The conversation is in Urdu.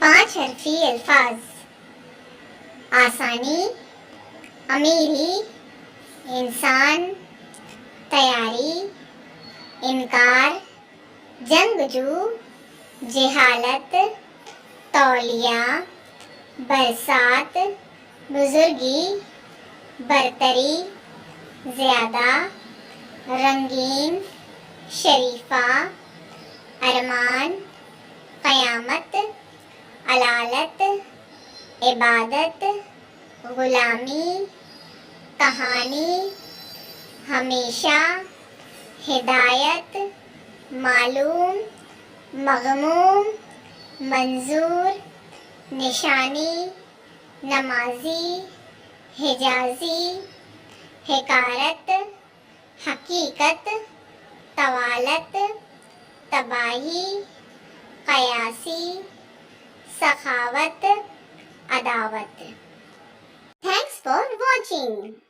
5 حرفی الفاظ: آسانی، امیری، انسان، تیاری، انکار، جنگجو، جہالت، تولیہ، برسات، بزرگی، برتری، زیادہ، رنگین، شریفہ، ارمان، قیامت، علالت، عبادت، غلامی، کہانی، ہمیشہ، ہدایت، معلوم، مغموم، منظور، نشانی، نمازی، حجازی، حکارت، حقیقت، طوالت، تباہی، قیاسی، سخاوت، عداوت. Thanks for watching.